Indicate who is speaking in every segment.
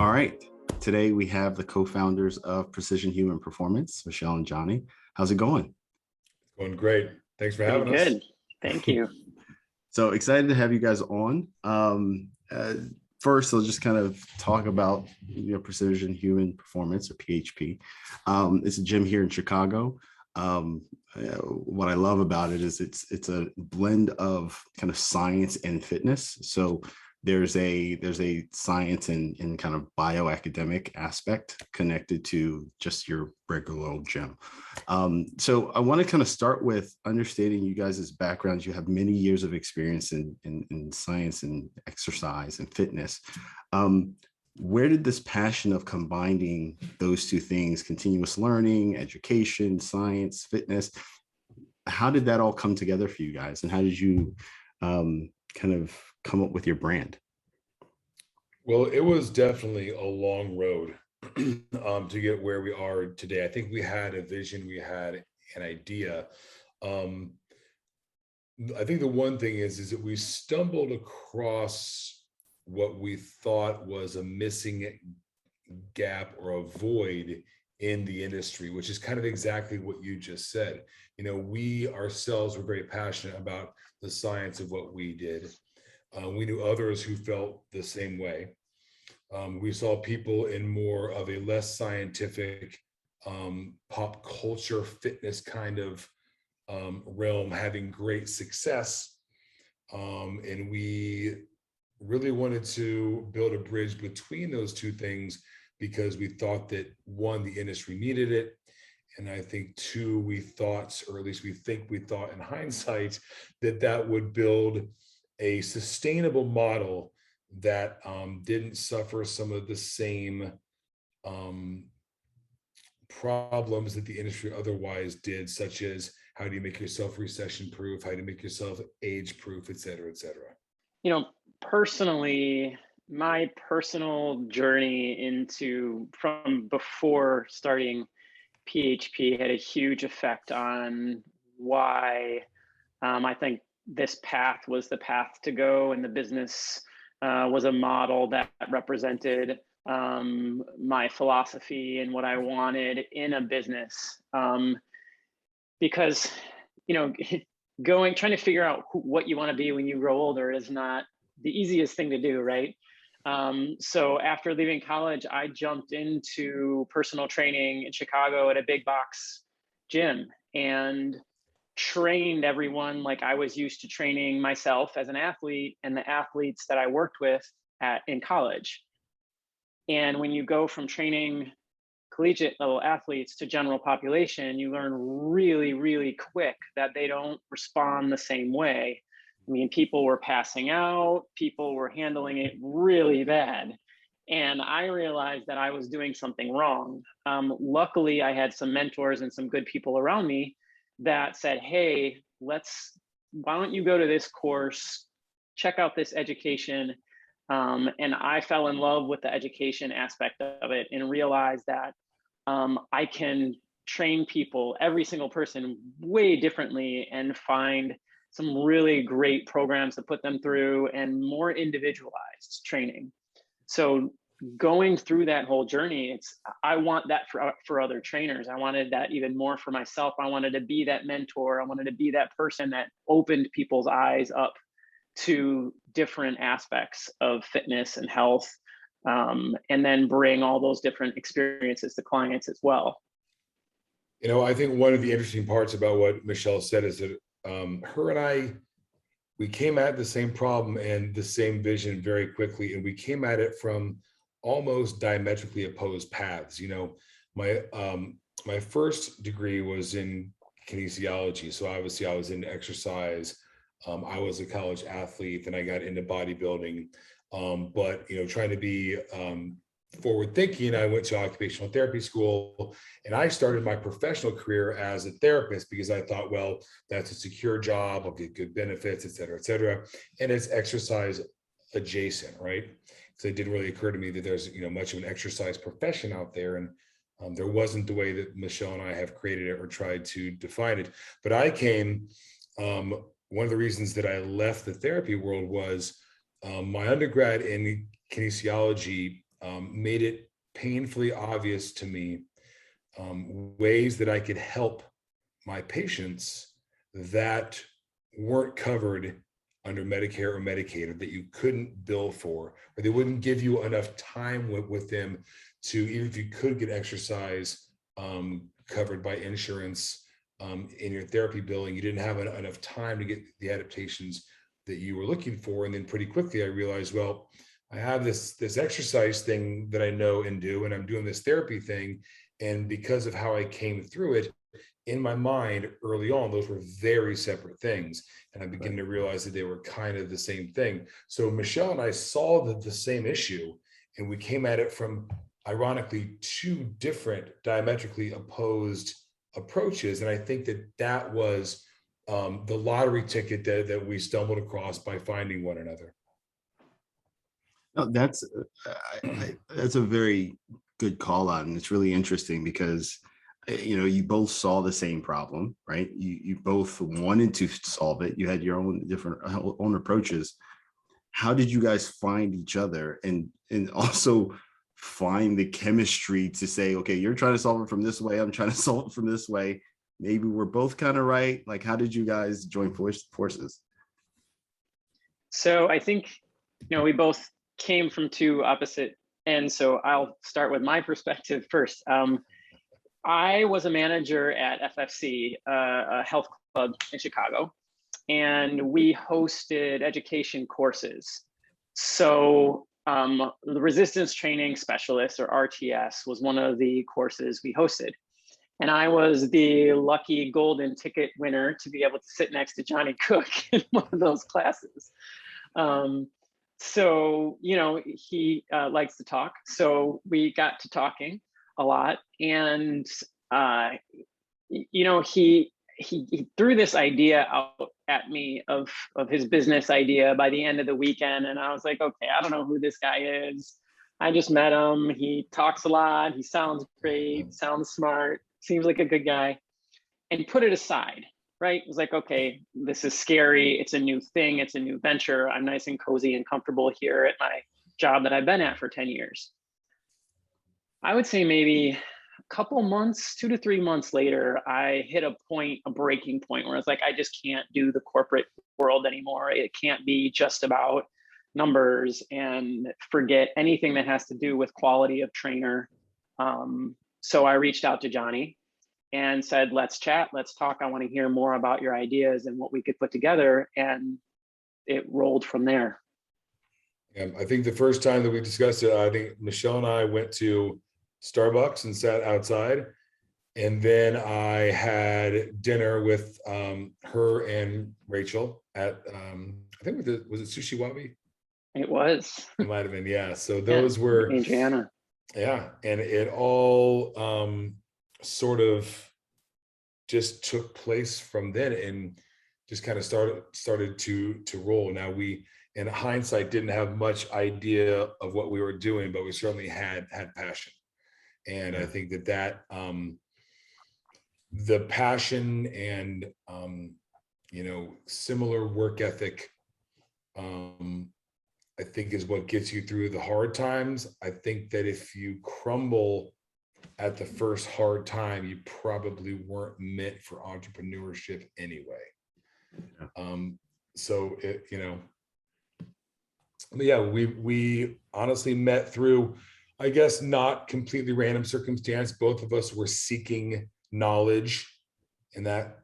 Speaker 1: All right. Today we have the co-founders of Precision Human Performance, Michelle and Johnny. How's it going?
Speaker 2: Going great. Thanks for
Speaker 3: Pretty
Speaker 2: having us.
Speaker 3: good. Thank you.
Speaker 1: So excited to have you guys on. First, I'll just kind of talk about Precision Human Performance, or PHP. It's a gym here in Chicago. What I love about it is it's a blend of kind of science and fitness. So there's a science and kind of bioacademic aspect connected to just your regular old gym. So I want to kind of start with understanding you guys' backgrounds. You have many years of experience in science and exercise and fitness. Where did this passion of combining those two things, continuous learning, education, science, fitness, how did that all come together for you guys? And how did you kind of come up with your brand?
Speaker 2: Well, it was definitely a long road to get where we are today. I think we had a vision, we had an idea. I think the one thing is that we stumbled across what we thought was a missing gap or a void in the industry, which is kind of exactly what you just said. We ourselves were very passionate about the science of what we did. We knew others who felt the same way. We saw people in more of a less scientific pop culture fitness kind of realm having great success. And we really wanted to build a bridge between those two things because we thought that, one, the industry needed it. And I think, two, we thought, or at least we think we thought in hindsight, that would build a sustainable model that didn't suffer some of the same problems that the industry otherwise did, such as how do you make yourself recession proof, how do you make yourself age proof, et cetera, et cetera.
Speaker 3: Personally, my personal journey from before starting PHP had a huge effect on why I think this path was the path to go, and the business was a model that represented my philosophy and what I wanted in a business. Because, trying to figure out what you want to be when you grow older is not the easiest thing to do, right? So after leaving college, I jumped into personal training in Chicago at a big box gym and trained everyone like I was used to training myself as an athlete and the athletes that I worked with in college. And when you go from training collegiate level athletes to general population, you learn really, really quick that they don't respond the same way. I mean, people were passing out, people were handling it really bad. And I realized that I was doing something wrong. Luckily, I had some mentors and some good people around me that said, hey, why don't you go to this course, check out this education. And I fell in love with the education aspect of it and realized that I can train people, every single person, way differently and find some really great programs to put them through and more individualized training. So going through that whole journey, I want that for other trainers. I wanted that even more for myself. I wanted to be that mentor. I wanted to be that person that opened people's eyes up to different aspects of fitness and health, and then bring all those different experiences to clients as well.
Speaker 2: I think one of the interesting parts about what Michelle said is that her and I, we came at the same problem and the same vision very quickly, and we came at it from almost diametrically opposed paths. My first degree was in kinesiology, so obviously I was into exercise. I was a college athlete, and I got into bodybuilding. But trying to be forward thinking, I went to occupational therapy school, and I started my professional career as a therapist because I thought, well, that's a secure job, I'll get good benefits, et cetera, and it's exercise adjacent, right? So it didn't really occur to me that there's much of an exercise profession out there, and there wasn't the way that Michelle and I have created it or tried to define it. But I came, one of the reasons that I left the therapy world was my undergrad in kinesiology made it painfully obvious to me ways that I could help my patients that weren't covered under Medicare or Medicaid, or that you couldn't bill for, or they wouldn't give you enough time with them to, even if you could get exercise covered by insurance in your therapy billing, you didn't have enough time to get the adaptations that you were looking for. And then pretty quickly I realized, well, I have this exercise thing that I know and do, and I'm doing this therapy thing. And because of how I came through it, in my mind early on, those were very separate things. And I began to realize that they were kind of the same thing. So Michelle and I saw the same issue, and we came at it from, ironically, two different diametrically opposed approaches. And I think that was the lottery ticket that we stumbled across by finding one another.
Speaker 1: No, that's a very good call out, and it's really interesting because you both saw the same problem, right? You both wanted to solve it. You had your own different own approaches. How did you guys find each other, and also find the chemistry to say, okay, you're trying to solve it from this way, I'm trying to solve it from this way, maybe we're both kind of right? Like, how did you guys join forces?
Speaker 3: So I think, we both came from two opposite ends. So I'll start with my perspective first. I was a manager at FFC, a health club in Chicago, and we hosted education courses. So the resistance training specialist, or RTS, was one of the courses we hosted. And I was the lucky golden ticket winner to be able to sit next to Johnny Cooke in one of those classes. So, he likes to talk. So we got to talking a lot. And, he threw this idea out at me of his business idea by the end of the weekend. And I was like, okay, I don't know who this guy is. I just met him. He talks a lot. He sounds great, sounds smart, seems like a good guy, and put it aside, right? It was like, okay, this is scary. It's a new thing. It's a new venture. I'm nice and cozy and comfortable here at my job that I've been at for 10 years. I would say maybe a couple months, 2 to 3 months later, I hit a breaking point where I was like, I just can't do the corporate world anymore. It can't be just about numbers, and forget anything that has to do with quality of trainer. So I reached out to Johnny and said, let's chat, let's talk. I want to hear more about your ideas and what we could put together. And it rolled from there.
Speaker 2: Yeah, I think the first time that we discussed it, I think Michelle and I went to Starbucks and sat outside. And then I had dinner with her and Rachel at, I think, was it Sushi Wabi?
Speaker 3: It was.
Speaker 2: It might have been, yeah. So those were
Speaker 3: Adriana.
Speaker 2: Yeah, and it all sort of just took place from then, and just kind of started to roll. Now, we, in hindsight, didn't have much idea of what we were doing, but we certainly had passion. And I think that the passion and similar work ethic, I think, is what gets you through the hard times. I think that if you crumble at the first hard time, you probably weren't meant for entrepreneurship anyway. So but yeah, we honestly met through, I guess, not completely random circumstance. Both of us were seeking knowledge in that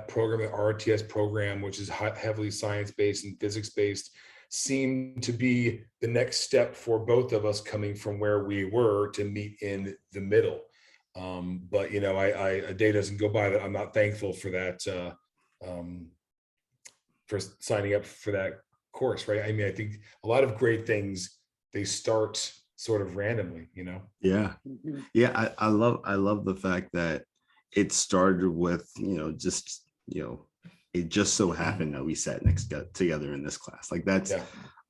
Speaker 2: program, the RTS program, which is heavily science-based and physics-based, seemed to be the next step for both of us, coming from where we were to meet in the middle. But a day doesn't go by that I'm not thankful for that, for signing up for that course, right? I mean, I think a lot of great things, they start sort of randomly,
Speaker 1: Yeah. Yeah. I love the fact that it started with, it just so happened that we sat next together in this class. Like, that's, yeah.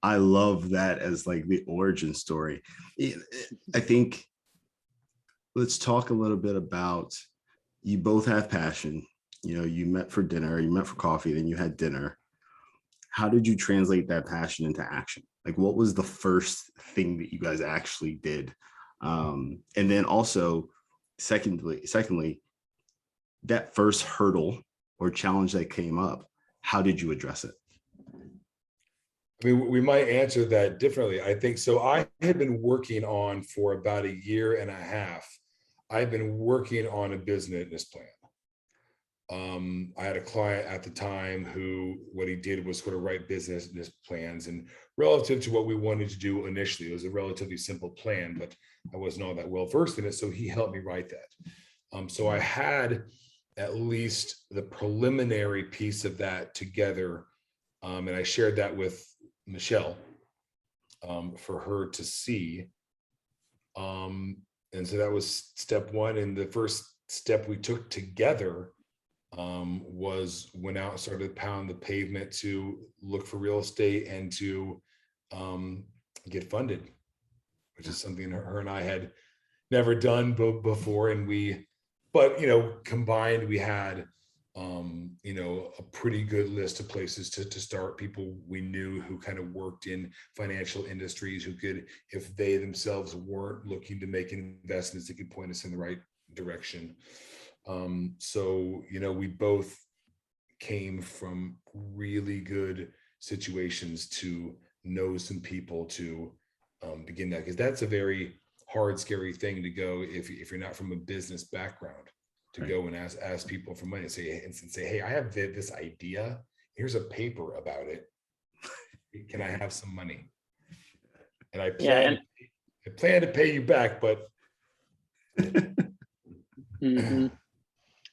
Speaker 1: I love that as like the origin story. I think, let's talk a little bit about, you both have passion. You met for dinner, you met for coffee, then you had dinner. How did you translate that passion into action? Like, what was the first thing that you guys actually did? And then also, secondly, that first hurdle or challenge that came up, how did you address it?
Speaker 2: I mean, we might answer that differently. I think so. I had been working on for about a year and a half. I've been working on a business plan. I had a client at the time who, what he did was sort of write business plans, and relative to what we wanted to do initially, it was a relatively simple plan, but I wasn't all that well versed in it. So he helped me write that. So I had at least the preliminary piece of that together. And I shared that with Michelle for her to see. And so that was step one. And the first step we took together was went out and started to pound the pavement to look for real estate and to get funded, which is something her and I had never done before. And but combined, we had a pretty good list of places to start, people we knew who kind of worked in financial industries, who could, if they themselves weren't looking to make investments, they could point us in the right direction. So, we both came from really good situations to know some people to begin that, because that's a very hard, scary thing to go if you're not from a business background, to
Speaker 1: Right.
Speaker 2: go and ask people for money and say, hey, I have this idea. Here's a paper about it. Can I have some money? And I plan to pay you back, but.
Speaker 3: Mm-hmm.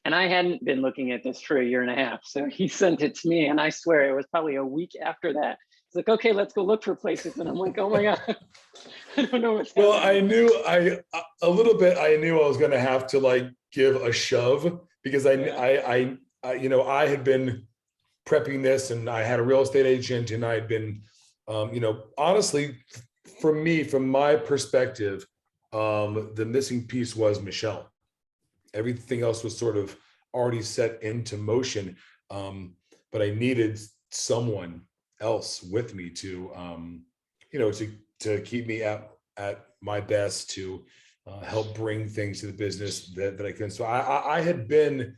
Speaker 3: And I hadn't been looking at this for a year and a half. So he sent it to me, and I swear it was probably a week after that. It's like, okay, let's go look for places. And I'm like, oh my God, I don't know what's happening.
Speaker 2: Well, I knew I was going to have to give a shove, because I had been prepping this, and I had a real estate agent, and I had been, honestly, for me, from my perspective, the missing piece was Michelle. Everything else was sort of already set into motion. But I needed someone else with me to, to keep me at my best, to help bring things to the business that I couldn't. So I had been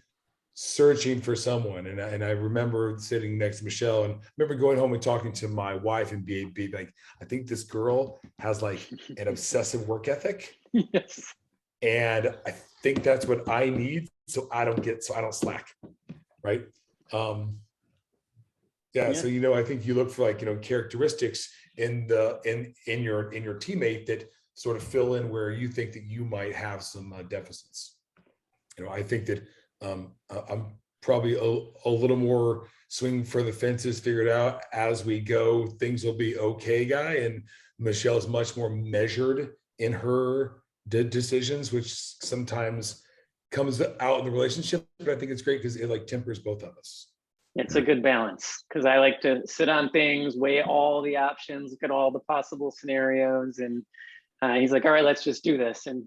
Speaker 2: searching for someone, and I remember sitting next to Michelle, and I remember going home and talking to my wife and be like, I think this girl has an obsessive work ethic.
Speaker 3: Yes.
Speaker 2: And I think that's what I need, so I don't slack, right? So I think you look for characteristics in your teammate that sort of fill in where you think that you might have some deficits. I think that I'm probably a little more swing for the fences, figure it out as we go, things will be okay guy, and Michelle's much more measured in her decisions, which sometimes comes out in the relationship, but I think it's great because it tempers both of us.
Speaker 3: It's a good balance, because I like to sit on things, weigh all the options, look at all the possible scenarios, and he's like, all right, let's just do this. And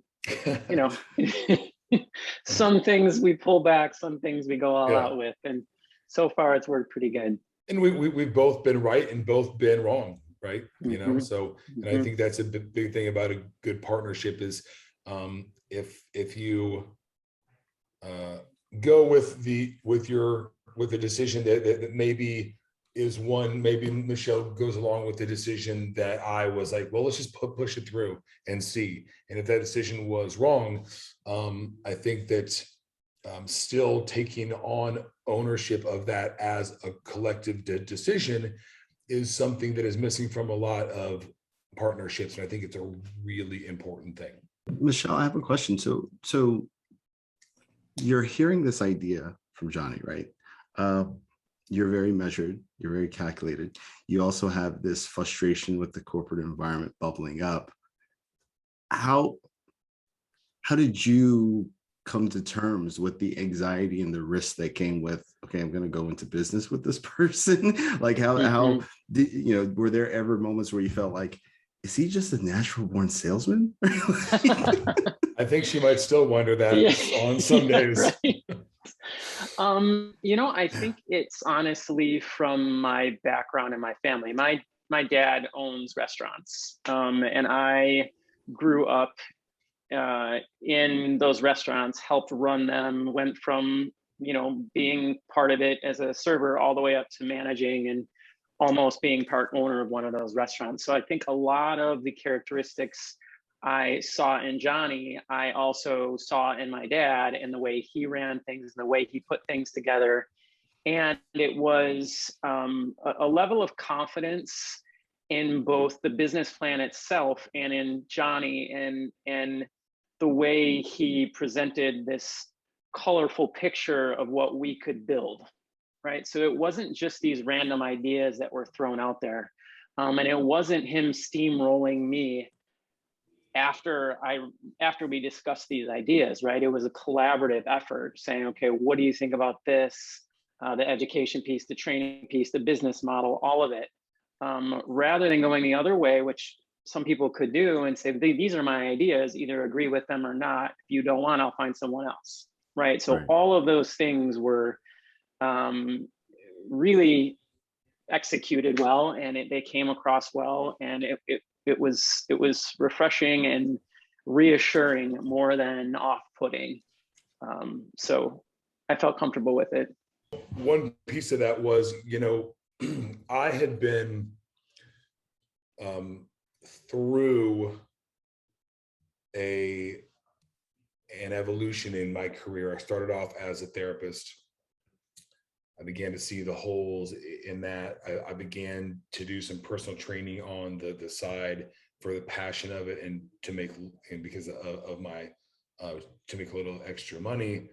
Speaker 3: some things we pull back, some things we go all out with, and so far it's worked pretty good.
Speaker 2: And we've both been right and both been wrong, right?
Speaker 3: Mm-hmm.
Speaker 2: So, and I think that's a big thing about a good partnership is if you go with the decision that maybe is one, maybe Michelle goes along with the decision that I was like, well, let's just push it through and see. And if that decision was wrong, I think that still taking on ownership of that as a collective decision is something that is missing from a lot of partnerships. And I think it's a really important thing.
Speaker 1: Michelle, I have a question. So you're hearing this idea from Johnny, right? You're very measured, you're very calculated. You also have this frustration with the corporate environment bubbling up. How did you come to terms with the anxiety and the risk that came with, okay, I'm going to go into business with this person? How did, were there ever moments where you felt like, is he just a natural born salesman?
Speaker 2: I think she might still wonder that on some days.
Speaker 3: Right. I think it's honestly from my background and my family. My my dad owns restaurants, and I grew up in those restaurants, helped run them, went from, being part of it as a server all the way up to managing and almost being part owner of one of those restaurants. So I think a lot of the characteristics I saw in Johnny, I also saw in my dad, and the way he ran things, and the way he put things together. And it was a level of confidence in both the business plan itself and in Johnny, and the way he presented this colorful picture of what we could build, right? So it wasn't just these random ideas that were thrown out there. And it wasn't him steamrolling me after we discussed these ideas, right? It was a collaborative effort saying, okay, what do you think about this? The education piece, the training piece, the business model, all of it. Rather than going the other way, which some people could do and say, these are my ideas, either agree with them or not. If you don't want, I'll find someone else, right? So all of those things were really executed well, and they came across well, and it was refreshing and reassuring more than off-putting. So I felt comfortable with it.
Speaker 2: One piece of that was, I had been through an evolution in my career. I started off as a therapist. I began to see the holes in that. I began to do some personal training on the side for the passion of it, and because of my to make a little extra money.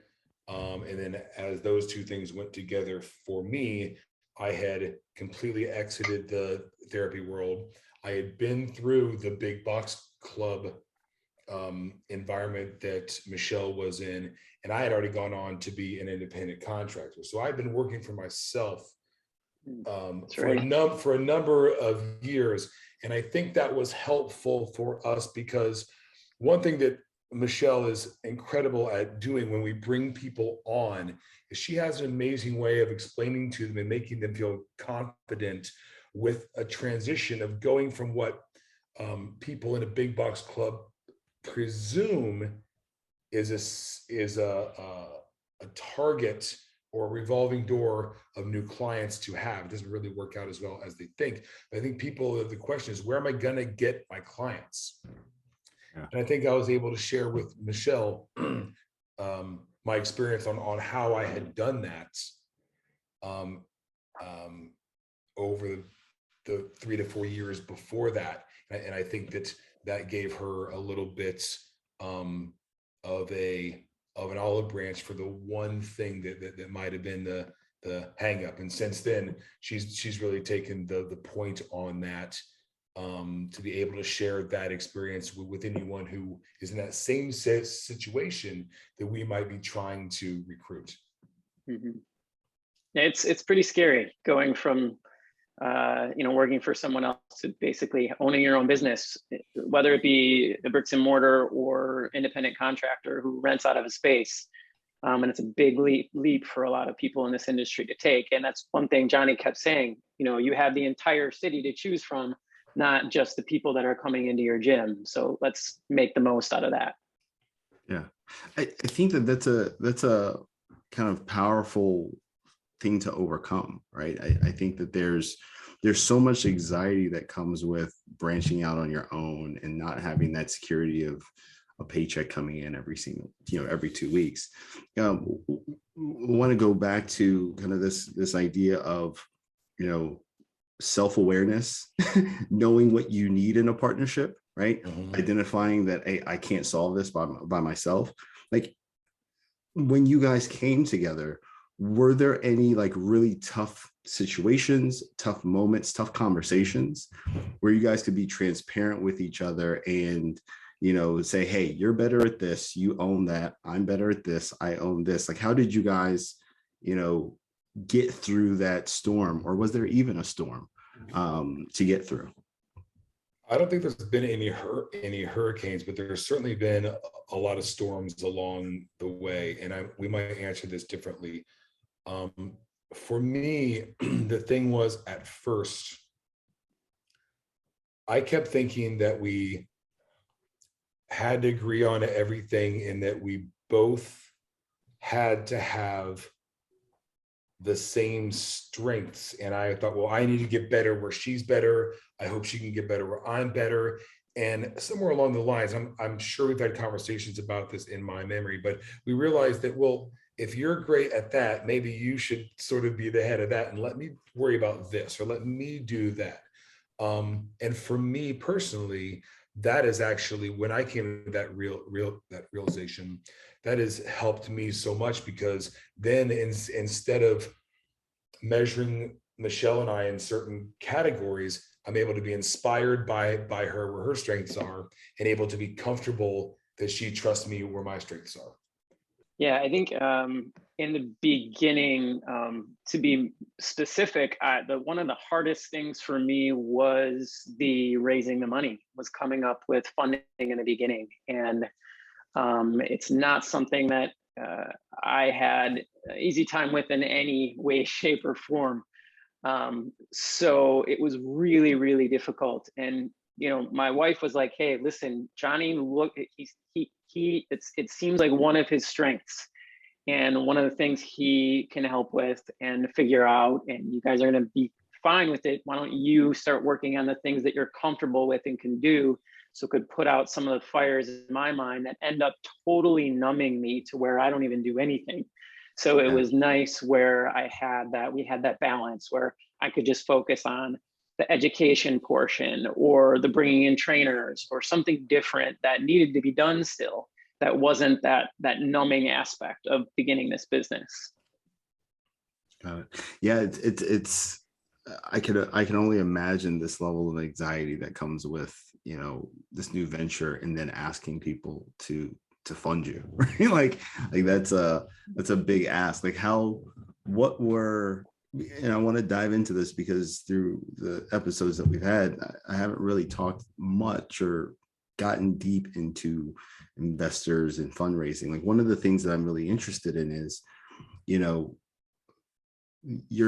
Speaker 2: And then as those two things went together for me, I had completely exited the therapy world. I had been through the big box club environment that Michelle was in, and I had already gone on to be an independent contractor. So I've been working for myself for a number of years. And I think that was helpful for us, because one thing that Michelle is incredible at doing when we bring people on is she has an amazing way of explaining to them and making them feel confident with a transition of going from what people in a big box club presume is a target or a revolving door of new clients to have. It doesn't really work out as well as they think. But I think the question is, where am I going to get my clients? Yeah. And I think I was able to share with Michelle my experience on how I had done that over the 3 to 4 years before that. And I think that gave her a little bit of an olive branch for the one thing that might have been the hang up. And since then, she's really taken the point on that, to be able to share that experience with anyone who is in that same situation that we might be trying to recruit.
Speaker 3: Mm-hmm. It's pretty scary going from working for someone else to basically owning your own business, whether it be the bricks and mortar or independent contractor who rents out of a space. And it's a big leap for a lot of people in this industry to take. And that's one thing Johnny kept saying, you have the entire city to choose from, not just the people that are coming into your gym. So let's make the most out of that.
Speaker 1: Yeah. I think that's a kind of powerful thing to overcome, right? I think that there's so much anxiety that comes with branching out on your own and not having that security of a paycheck coming in every 2 weeks. Want to go back to kind of this idea of, self-awareness, knowing what you need in a partnership, right? Mm-hmm. Identifying that, hey, I can't solve this by myself. Like, when you guys came together, were there any like really tough situations, tough moments, tough conversations where you guys could be transparent with each other and, say, hey, you're better at this, you own that, I'm better at this, I own this? Like, how did you guys, get through that storm, or was there even a storm to get through?
Speaker 2: I don't think there's been any hurricanes, but there's certainly been a lot of storms along the way, and we might answer this differently. For me, the thing was, at first, I kept thinking that we had to agree on everything and that we both had to have the same strengths. And I thought, well, I need to get better where she's better. I hope she can get better where I'm better. And somewhere along the lines, I'm sure we've had conversations about this in my memory, but we realized that, well, if you're great at that, maybe you should sort of be the head of that and let me worry about this, or let me do that. And for me personally, that is actually when I came to that that realization, that has helped me so much, because then instead of measuring Michelle and I in certain categories, I'm able to be inspired by her where her strengths are, and able to be comfortable that she trusts me where my strengths are.
Speaker 3: Yeah, I think in the beginning, to be specific, one of the hardest things for me was the raising the money, was coming up with funding in the beginning. And it's not something that I had an easy time with in any way, shape, or form. So it was really, really difficult. And my wife was like, "Hey, listen, Johnny, look, it seems like one of his strengths, and one of the things he can help with and figure out, and you guys are going to be fine with it. Why don't you start working on the things that you're comfortable with and can do?" So could put out some of the fires in my mind that end up totally numbing me to where I don't even do anything. So it was nice where we had that balance where I could just focus on the education portion, or the bringing in trainers, or something different that needed to be done still, that wasn't that numbing aspect of beginning this business.
Speaker 1: Got it. Yeah, it's I can only imagine this level of anxiety that comes with, this new venture, and then asking people to fund you, right? Like that's a big ask. Like what were, and I want to dive into this because through the episodes that we've had, I haven't really talked much or gotten deep into investors and fundraising. Like one of the things that I'm really interested in is, you're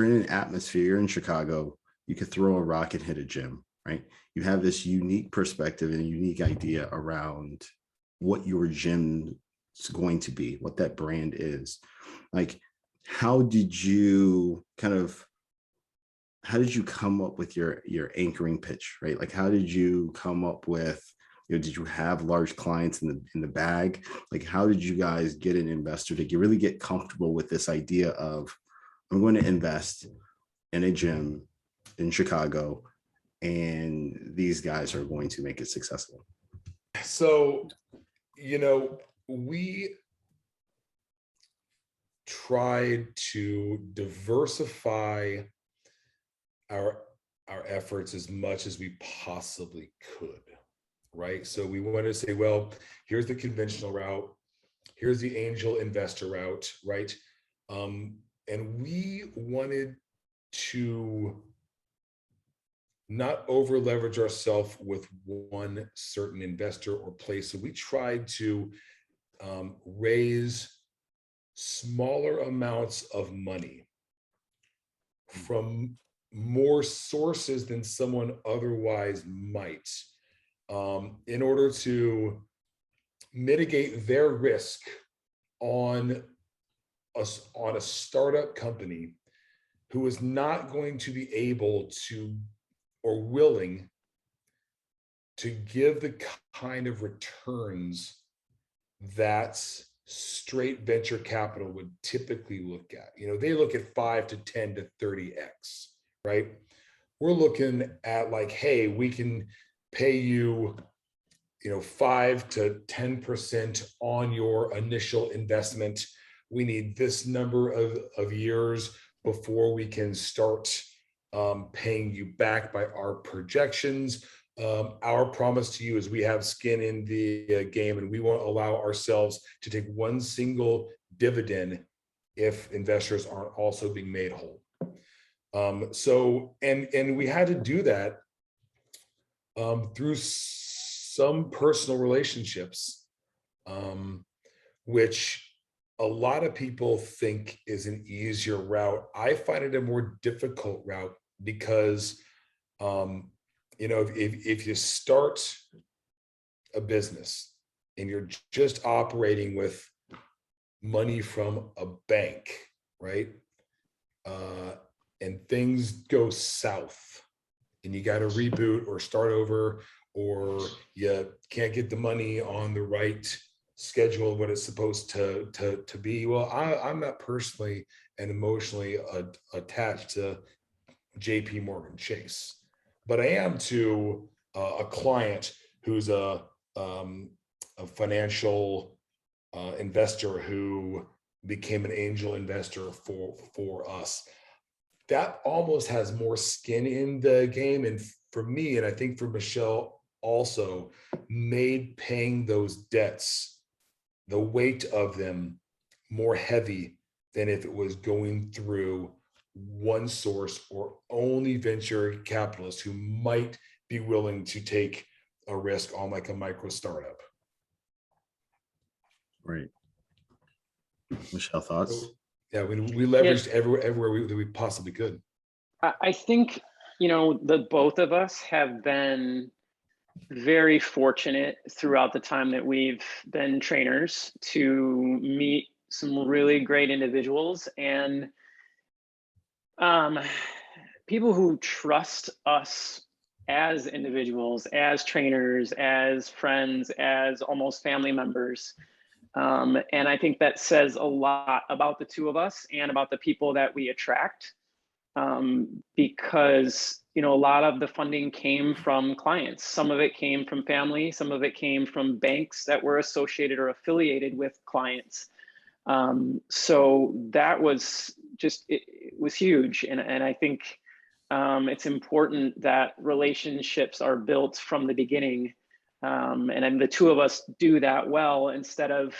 Speaker 1: in an atmosphere, you're in Chicago, you could throw a rock and hit a gym, right? You have this unique perspective and a unique idea around what your gym is going to be, what that brand is. Like, how did you come up with your anchoring pitch, right? Like, how did you come up with, did you have large clients in the bag? Like, how did you guys get an investor to really get comfortable with this idea of, I'm going to invest in a gym in Chicago, and these guys are going to make it successful?
Speaker 2: So, we tried to diversify our efforts as much as we possibly could, right? So we wanted to say, well, here's the conventional route, here's the angel investor route, right? And we wanted to not over leverage ourselves with one certain investor or place. So we tried to raise smaller amounts of money from more sources than someone otherwise might, in order to mitigate their risk on a startup company who is not going to be able to or willing to give the kind of returns that straight venture capital would typically look at. They look at 5 to 10 to 30x, right? We're looking at like, hey, we can pay you, 5 to 10% on your initial investment. We need this number of years before we can start paying you back by our projections. Our promise to you is we have skin in the game, and we won't allow ourselves to take one single dividend if investors aren't also being made whole. So we had to do that through some personal relationships, which a lot of people think is an easier route. I find it a more difficult route because if you start a business and you're just operating with money from a bank, right? And things go south and you got to reboot or start over, or you can't get the money on the right schedule what it's supposed to be. Well, I'm not personally and emotionally attached to JP Morgan Chase, but I am to a client who's a financial investor who became an angel investor for us. That almost has more skin in the game, and for me, and I think for Michelle also, made paying those debts, the weight of them, more heavy than if it was going through one source or only venture capitalists who might be willing to take a risk on like a micro startup.
Speaker 1: Right. Michelle, thoughts?
Speaker 2: So, yeah, we leveraged everywhere we possibly could.
Speaker 3: I think, the both of us have been very fortunate throughout the time that we've been trainers to meet some really great individuals and people who trust us as individuals, as trainers, as friends, as almost family members. And I think that says a lot about the two of us and about the people that we attract, because a lot of the funding came from clients. Some of it came from family. Some of it came from banks that were associated or affiliated with clients. So that was just, it was huge. And I think it's important that relationships are built from the beginning. And the two of us do that well, instead of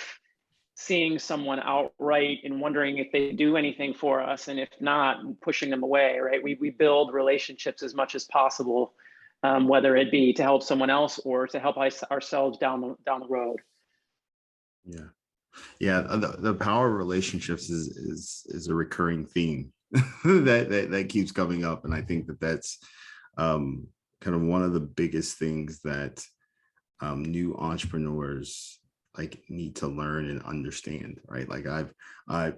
Speaker 3: seeing someone outright and wondering if they do anything for us, and if not, pushing them away, right? We build relationships as much as possible, whether it be to help someone else or to help ourselves down the road.
Speaker 1: Yeah. Yeah. The power of relationships is a recurring theme that keeps coming up. And I think that's kind of one of the biggest things that new entrepreneurs need to learn and understand, right? Like I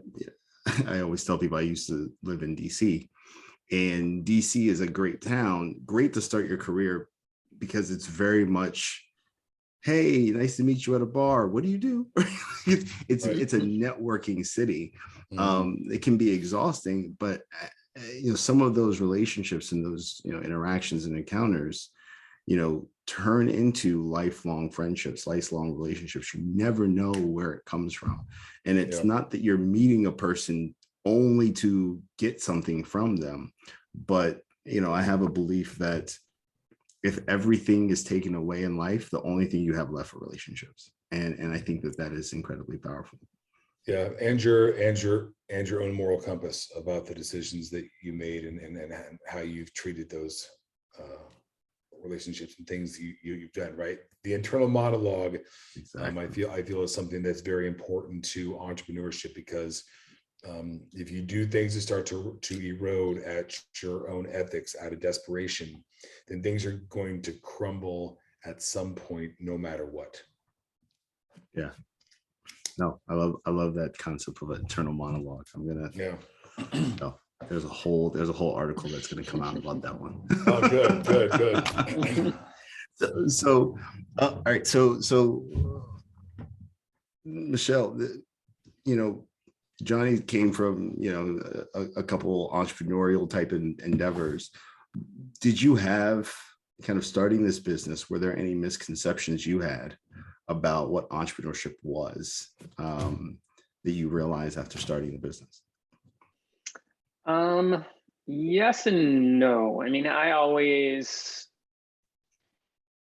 Speaker 1: always tell people I used to live in DC, and DC is a great town, great to start your career, because it's very much, hey, nice to meet you at a bar. What do you do? It's a networking city. It can be exhausting, but some of those relationships and those interactions and encounters turn into lifelong friendships, lifelong relationships. You never know where it comes from. And it's not that you're meeting a person only to get something from them, but I have a belief that if everything is taken away in life, the only thing you have left are relationships. And I think that is incredibly powerful.
Speaker 2: Yeah, and your own moral compass about the decisions that you made and how you've treated those relationships and things you've done, right? The internal monologue, exactly. I feel is something that's very important to entrepreneurship, because if you do things that start to erode at your own ethics out of desperation, then things are going to crumble at some point, no matter what.
Speaker 1: Yeah. No, I love that concept of internal monologue. I'm gonna there's a whole article that's gonna come out about that one.
Speaker 2: Oh, good.
Speaker 1: So all right, so Michelle, Johnny came from a couple entrepreneurial type endeavors. Did you have, kind of starting this business, were there any misconceptions you had about what entrepreneurship was, that you realized after starting the business?
Speaker 3: Yes and no. I mean, I always,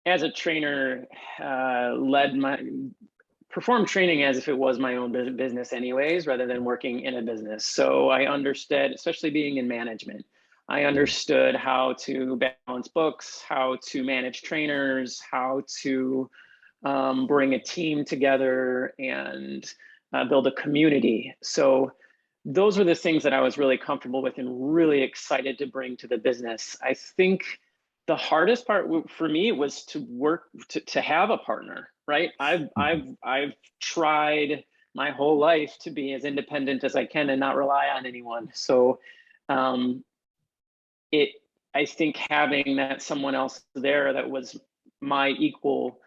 Speaker 3: as a trainer, performed training as if it was my own business anyways, rather than working in a business. So I understood, especially being in management, I understood how to balance books, how to manage trainers, how to bring a team together and build a community. So those were the things that I was really comfortable with and really excited to bring to the business. I think The hardest part for me was to have a partner, right? I've tried my whole life to be as independent as I can and not rely on anyone. So um, it I think having that someone else there that was my equal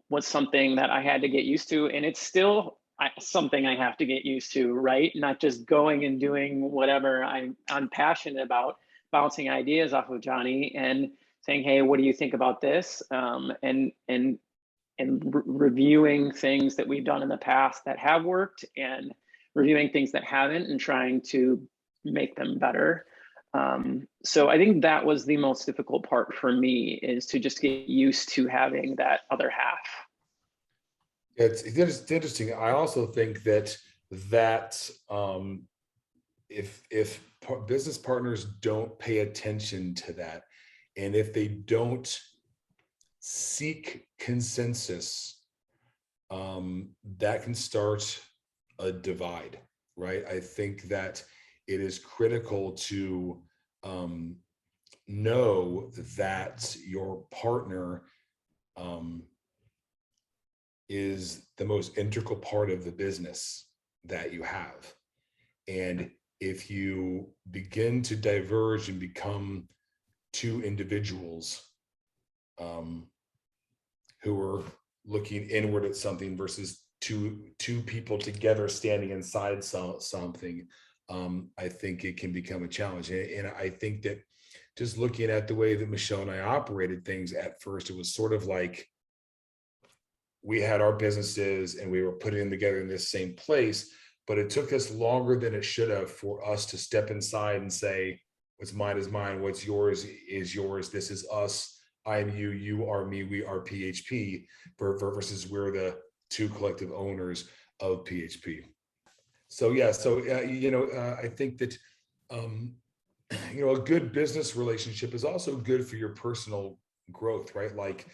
Speaker 3: was something that I had to get used to, and it's still something I have to get used to, right? Not just going and doing whatever I'm passionate about, bouncing ideas off of Johnny and saying, "Hey, what do you think about this?" And reviewing things that we've done in the past that have worked, and reviewing things that haven't, and trying to make them better. So I think that was the most difficult part for me, is to just get used to having that other half.
Speaker 2: It's interesting. I also think that if business partners don't pay attention to that, and if they don't seek consensus, that can start a divide, right? I think that it is critical to know that your partner is the most integral part of the business that you have. And if you begin to diverge and become two individuals who are looking inward at something versus two people together standing inside something, I think it can become a challenge. And I think that just looking at the way that Michelle and I operated things at first, it was sort of like we had our businesses and we were putting them together in this same place, but it took us longer than it should have for us to step inside and say, what's mine is mine, what's yours is yours, this is us, I am you, you are me, we are PHP, versus we're the two collective owners of PHP. So yeah, I think that a good business relationship is also good for your personal growth, right? Like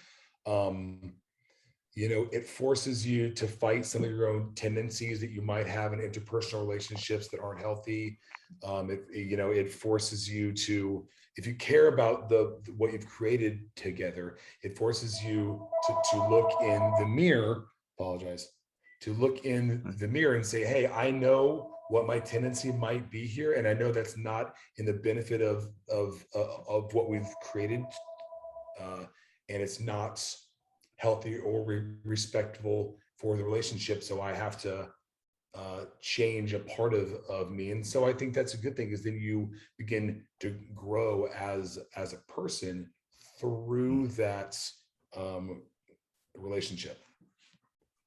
Speaker 2: it forces you to fight some of your own tendencies that you might have in interpersonal relationships that aren't healthy. It forces you to, if you care about what you've created together, it forces you to look in the mirror, to look in the mirror and say, hey, I know what my tendency might be here, and I know that's not in the benefit of what we've created, and it's not healthy or respectful for the relationship. So I have to change a part of me. And so I think that's a good thing, is then you begin to grow as a person through that relationship.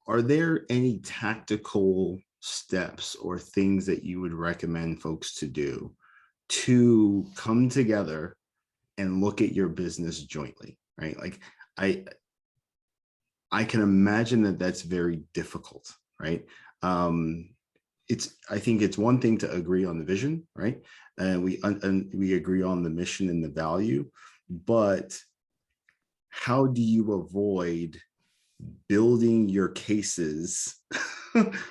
Speaker 1: Are there any tactical steps or things that you would recommend folks to do to come together and look at your business jointly, right? Like I can imagine that that's very difficult, right? I think it's one thing to agree on the vision, right? And we agree on the mission and the value, but how do you avoid building your cases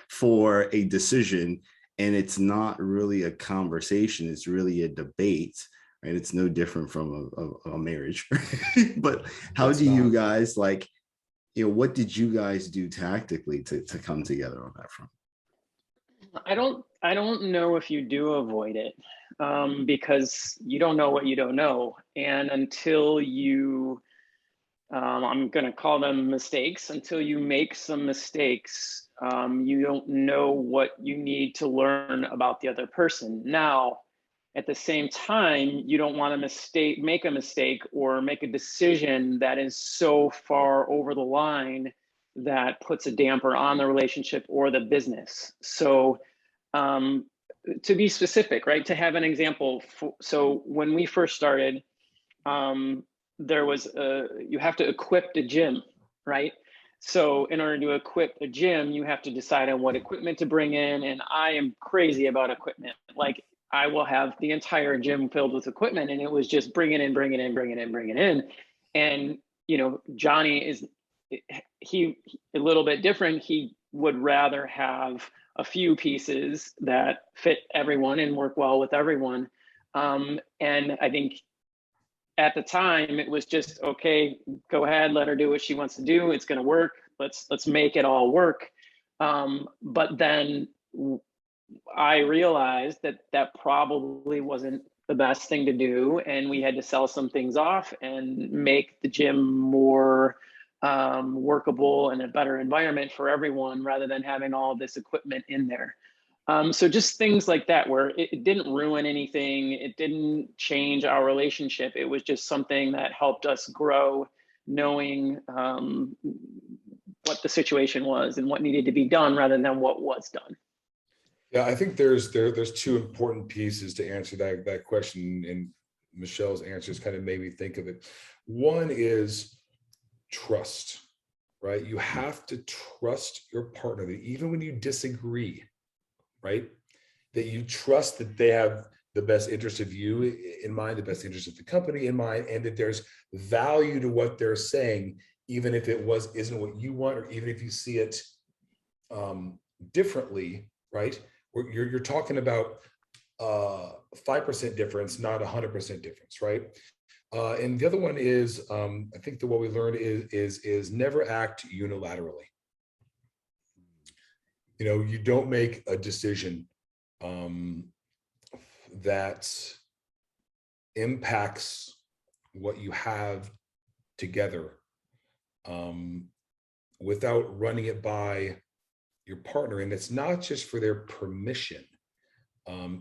Speaker 1: for a decision, and it's not really a conversation, it's really a debate, right? It's no different from a marriage. But how do you guys, like, what did you guys do tactically to come together on that front?
Speaker 3: I don't know if you do avoid it, because you don't know what you don't know. And until you, I'm going to call them mistakes, until you make some mistakes, you don't know what you need to learn about the other person. Now, at the same time, you don't want to make a mistake or make a decision that is so far over the line that puts a damper on the relationship or the business. So to be specific, right, to have an example, so when we first started, there was you have to equip the gym, right? So in order to equip a gym, you have to decide on what equipment to bring in. And I am crazy about equipment. Like, I will have the entire gym filled with equipment, and it was just bring it in. And, Johnny is, he a little bit different. He would rather have a few pieces that fit everyone and work well with everyone. And I think at the time, it was just, okay, go ahead, let her do what she wants to do. It's going to work. Let's make it all work. But then I realized that that probably wasn't the best thing to do, and we had to sell some things off and make the gym more workable and a better environment for everyone, rather than having all of this equipment in there. So just things like that, where it didn't ruin anything, it didn't change our relationship. It was just something that helped us grow, knowing what the situation was and what needed to be done rather than what was done.
Speaker 2: Yeah, I think there's two important pieces to answer that question, and Michelle's answers kind of made me think of it. One is trust, right? You have to trust your partner, that even when you disagree, right, that you trust that they have the best interest of you in mind, the best interest of the company in mind, and that there's value to what they're saying, even if it isn't what you want, or even if you see it differently, right? You're talking about 5% difference, not 100% difference, right? And the other one is, I think that what we learned is never act unilaterally. You know, you don't make a decision that impacts what you have together without running it by your partner. And it's not just for their permission.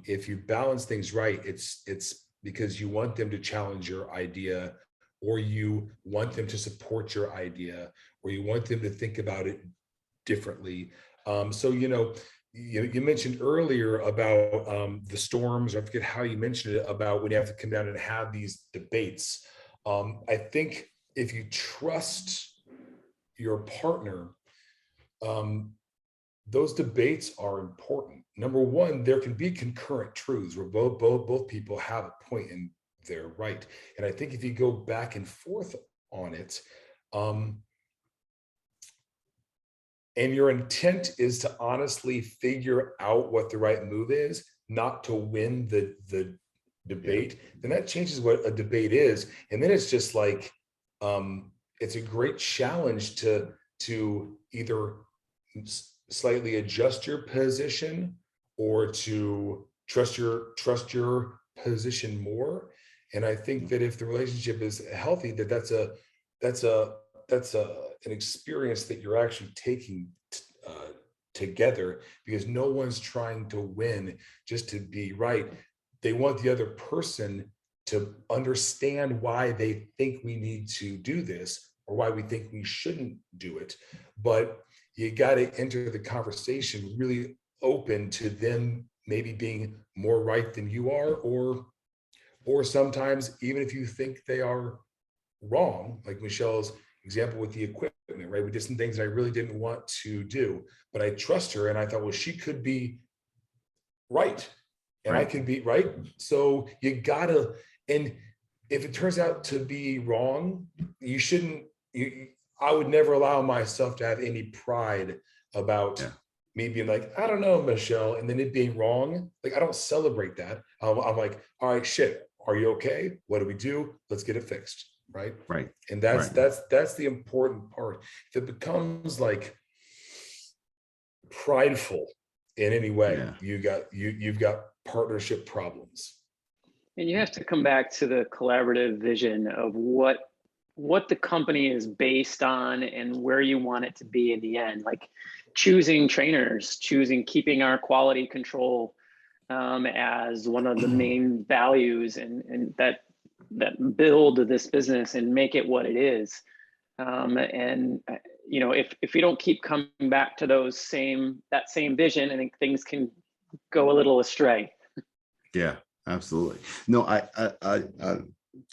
Speaker 2: If you balance things right, it's because you want them to challenge your idea, or you want them to support your idea, or you want them to think about it differently. So, you mentioned earlier about the storms, or I forget how you mentioned it, about when you have to come down and have these debates. I think if you trust your partner, those debates are important. Number one, there can be concurrent truths where both people have a point and they're right. And I think if you go back and forth on it, and your intent is to honestly figure out what the right move is, not to win the debate, then that changes what a debate is. And then it's just like, it's a great challenge to either slightly adjust your position, or to trust your position more. And I think that if the relationship is healthy, that's an experience that you're actually taking together, because no one's trying to win just to be right. They want the other person to understand why they think we need to do this, or why we think we shouldn't do it. But you got to enter the conversation really open to them maybe being more right than you are, or sometimes even if you think they are wrong, like Michelle's example with the equipment, right? We did some things I really didn't want to do, but I trust her, and I thought, well, she could be right, and I can be right. So you gotta, and if it turns out to be wrong, I would never allow myself to have any pride about me being like, I don't know, Michelle, and then it being wrong. Like, I don't celebrate that. I'm like, all right, shit, are you okay? What do we do? Let's get it fixed. Right. And that's the important part. If it becomes like prideful in any way, you've got partnership problems.
Speaker 3: And you have to come back to the collaborative vision of what the company is based on and where you want it to be in the end. Like choosing trainers, keeping our quality control as one of the main values, and that build this business and make it what it is. And if we don't keep coming back to that same vision, I think things can go a little astray.
Speaker 1: Yeah, absolutely. No, I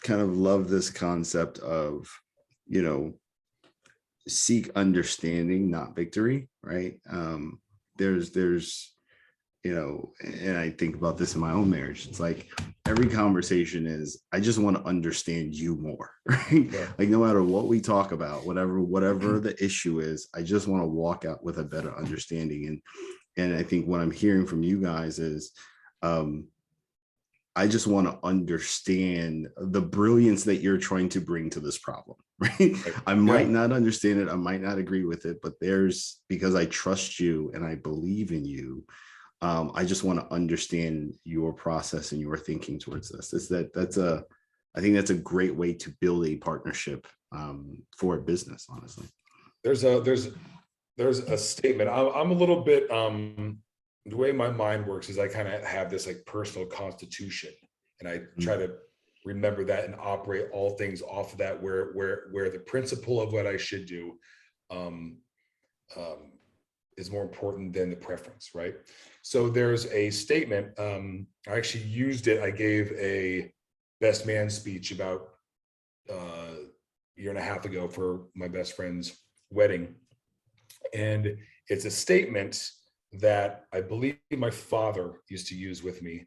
Speaker 1: kind of love this concept of, seek understanding, not victory, right? There's and I think about this in my own marriage. It's like every conversation is, I just want to understand you more, right? Yeah. Like no matter what we talk about, whatever the issue is, I just want to walk out with a better understanding. And I think what I'm hearing from you guys is, I just want to understand the brilliance that you're trying to bring to this problem, right? I might not understand it. I might not agree with it, but because I trust you and I believe in you, I just want to understand your process and your thinking towards this. I think that's a great way to build a partnership for a business, honestly.
Speaker 2: There's a statement. I'm a little bit, the way my mind works is I kind of have this like personal constitution, and I try to remember that and operate all things off of that, where the principle of what I should do is more important than the preference, right? So there's a statement, I actually used it. I gave a best man speech about a year and a half ago for my best friend's wedding. And it's a statement that I believe my father used to use with me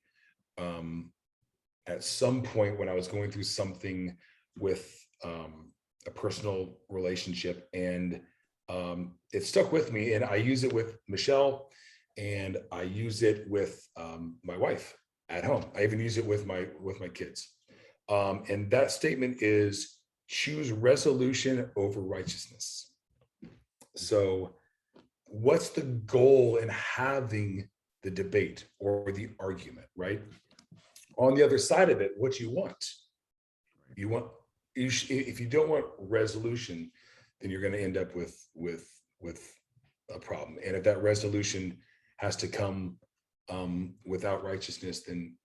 Speaker 2: at some point when I was going through something with a personal relationship, and it stuck with me. And I use it with Michelle, and I use it with my wife at home. I even use it with my kids. And that statement is, choose resolution over righteousness. So what's the goal in having the debate or the argument, right? On the other side of it, what you want? If you don't want resolution, then you're going to end up with a problem. And if that resolution has to come without righteousness, then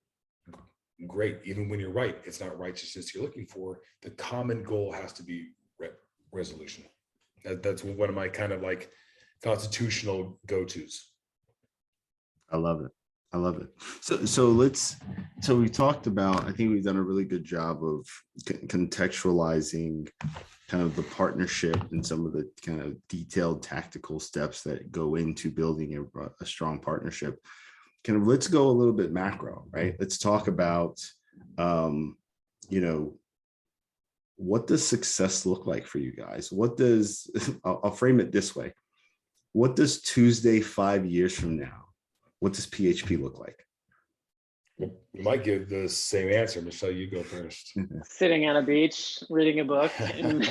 Speaker 2: great. Even when you're right, it's not righteousness you're looking for. The common goal has to be resolution. That's one of my kind of like constitutional go-tos.
Speaker 1: I love it. I love it. So we talked about, I think we've done a really good job of contextualizing kind of the partnership and some of the kind of detailed tactical steps that go into building a strong partnership. Kind of, let's go a little bit macro, right? Let's talk about, what does success look like for you guys? I'll frame it this way. What does Tuesday 5 years from now, what does PHP look like?
Speaker 2: We might give the same answer. Michelle, you go first.
Speaker 3: Sitting on a beach, reading a book, and,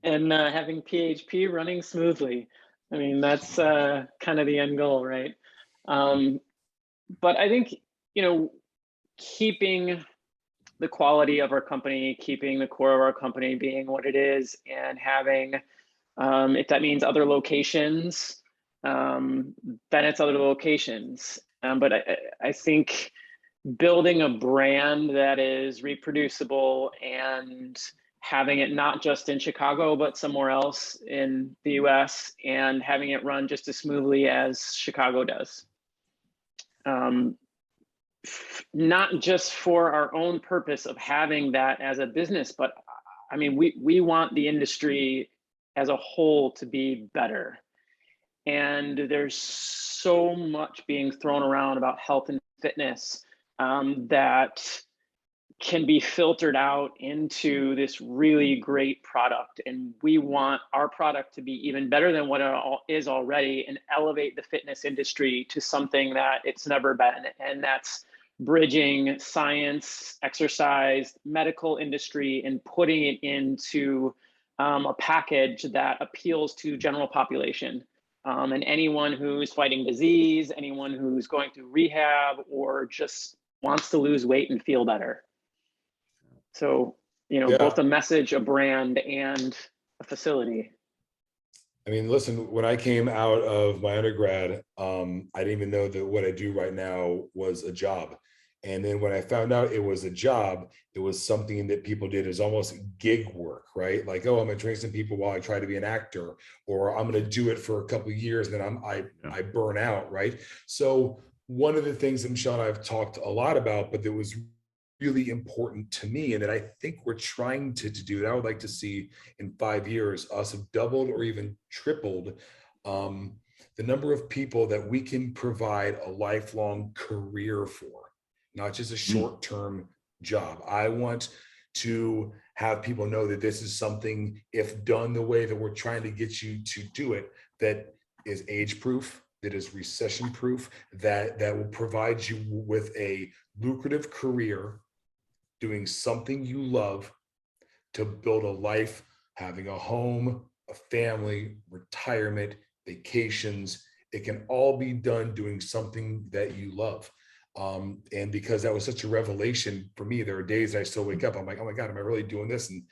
Speaker 3: and having PHP running smoothly. I mean, that's kind of the end goal, right? But I think, keeping the quality of our company, keeping the core of our company being what it is, and having, if that means other locations, then it's other locations. But I think building a brand that is reproducible and having it not just in Chicago, but somewhere else in the US, and having it run just as smoothly as Chicago does. Not just for our own purpose of having that as a business, but I mean, we want the industry as a whole to be better. And there's so much being thrown around about health and fitness that can be filtered out into this really great product. And we want our product to be even better than what it is already, and elevate the fitness industry to something that it's never been. And that's bridging science, exercise, medical industry, and putting it into a package that appeals to general population. And anyone who's fighting disease, anyone who's going through rehab, or just wants to lose weight and feel better. So, both a message, a brand, and a facility.
Speaker 2: I mean, listen, when I came out of my undergrad, I didn't even know that what I do right now was a job. And then when I found out it was a job, it was something that people did as almost gig work, right? Like, oh, I'm gonna train some people while I try to be an actor, or I'm gonna do it for a couple of years, and then I burn out, right? So one of the things that Michelle and I have talked a lot about, but that was really important to me, and that I think we're trying to do, that I would like to see in 5 years, us have doubled or even tripled the number of people that we can provide a lifelong career for, not just a short-term job. I want to have people know that this is something, if done the way that we're trying to get you to do it, that is age-proof, that is recession proof, that will provide you with a lucrative career, doing something you love, to build a life, having a home, a family, retirement, vacations. It can all be done doing something that you love. And because that was such a revelation for me, there are days I still wake up, I'm like, oh my God, am I really doing this? And,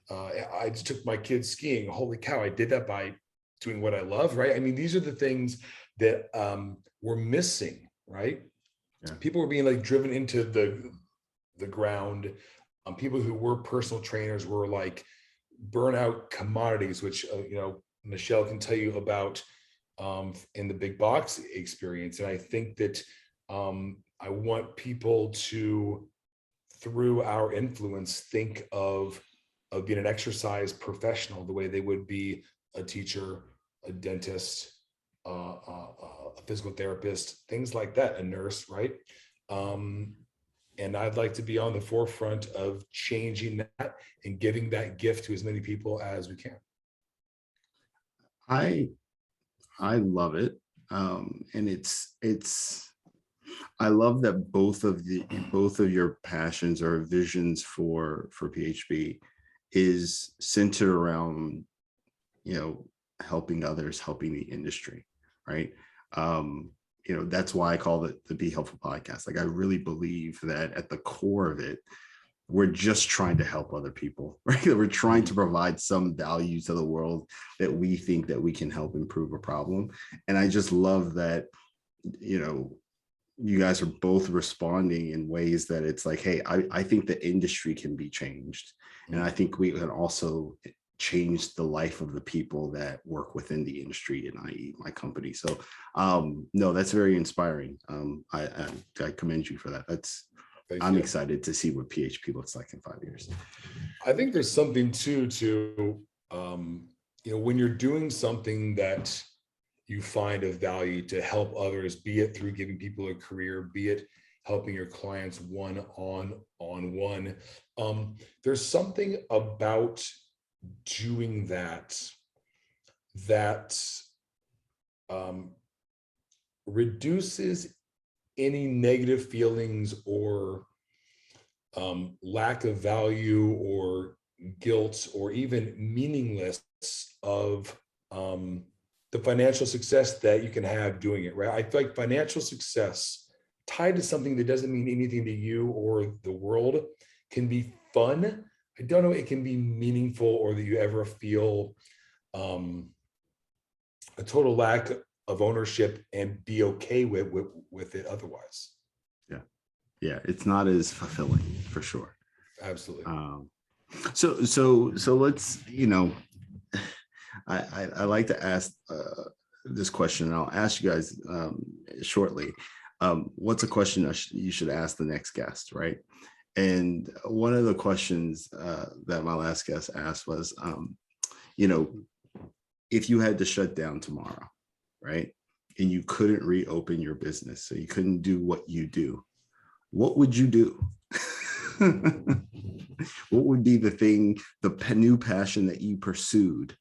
Speaker 2: I just took my kids skiing. Holy cow, I did that by doing what I love, right? I mean, these are the things that we're missing, right?
Speaker 1: Yeah.
Speaker 2: People were being like driven into the ground. People who were personal trainers were like burnout commodities, which, Michelle can tell you about in the big box experience. And I think that I want people to, through our influence, think of being an exercise professional the way they would be a teacher, a dentist, a physical therapist, things like that, a nurse, right? And I'd like to be on the forefront of changing that and giving that gift to as many people as we can.
Speaker 1: I love it. And I love that both of your passions or visions for PHP is centered around, helping others, helping the industry, right? That's why I call it the Be Helpful podcast. Like, I really believe that at the core of it, we're just trying to help other people, right? We're trying to provide some value to the world that we think that we can help improve a problem. And I just love that, you guys are both responding in ways that it's like, hey, I think the industry can be changed. And I think we can also change the life of the people that work within the industry, and i.e. my company. So no, that's very inspiring. I commend you for that. I'm excited to see what PHP looks like in 5 years.
Speaker 2: I think there's something too to when you're doing something that you find of value to help others, be it through giving people a career, be it helping your clients one-on-one. There's something about doing that reduces any negative feelings or lack of value or guilt or even meaningless of the financial success that you can have doing it, right? I feel like financial success tied to something that doesn't mean anything to you or the world can be fun. I don't know, it can be meaningful, or that you ever feel a total lack of ownership and be okay with it otherwise.
Speaker 1: Yeah, it's not as fulfilling, for sure.
Speaker 2: Absolutely.
Speaker 1: So let's, I like to ask this question, and I'll ask you guys shortly. What's a question you should ask the next guest, right? And one of the questions that my last guest asked was, if you had to shut down tomorrow, right, and you couldn't reopen your business, so you couldn't do what you do, what would you do? What would be the thing, the new passion that you pursued,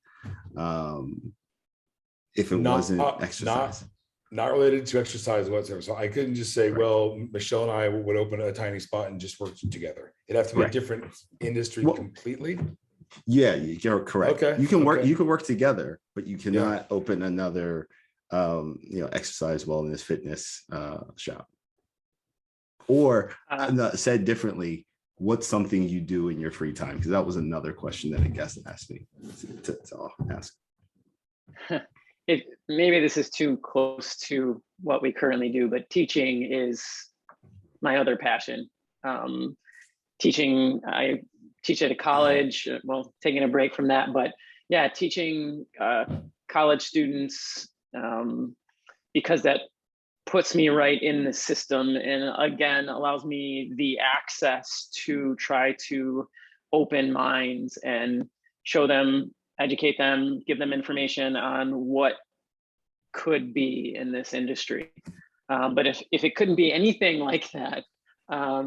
Speaker 1: if it wasn't exercise?
Speaker 2: Not related to exercise whatsoever. So I couldn't just say, well, Michelle and I would open a tiny spot and just work together. It'd have to be a different industry completely.
Speaker 1: Yeah, you're correct.
Speaker 2: Okay.
Speaker 1: You can work together, but you cannot open another exercise, wellness, fitness shop. Or said differently, what's something you do in your free time? Because that was another question that a guest asked me to ask.
Speaker 3: Maybe this is too close to what we currently do, but teaching is my other passion. Teaching, I teach at a college, well, taking a break from that, but yeah, teaching college students, because that puts me right in the system, and again, allows me the access to try to open minds and show them, educate them, give them information on what could be in this industry. But if it couldn't be anything like that, I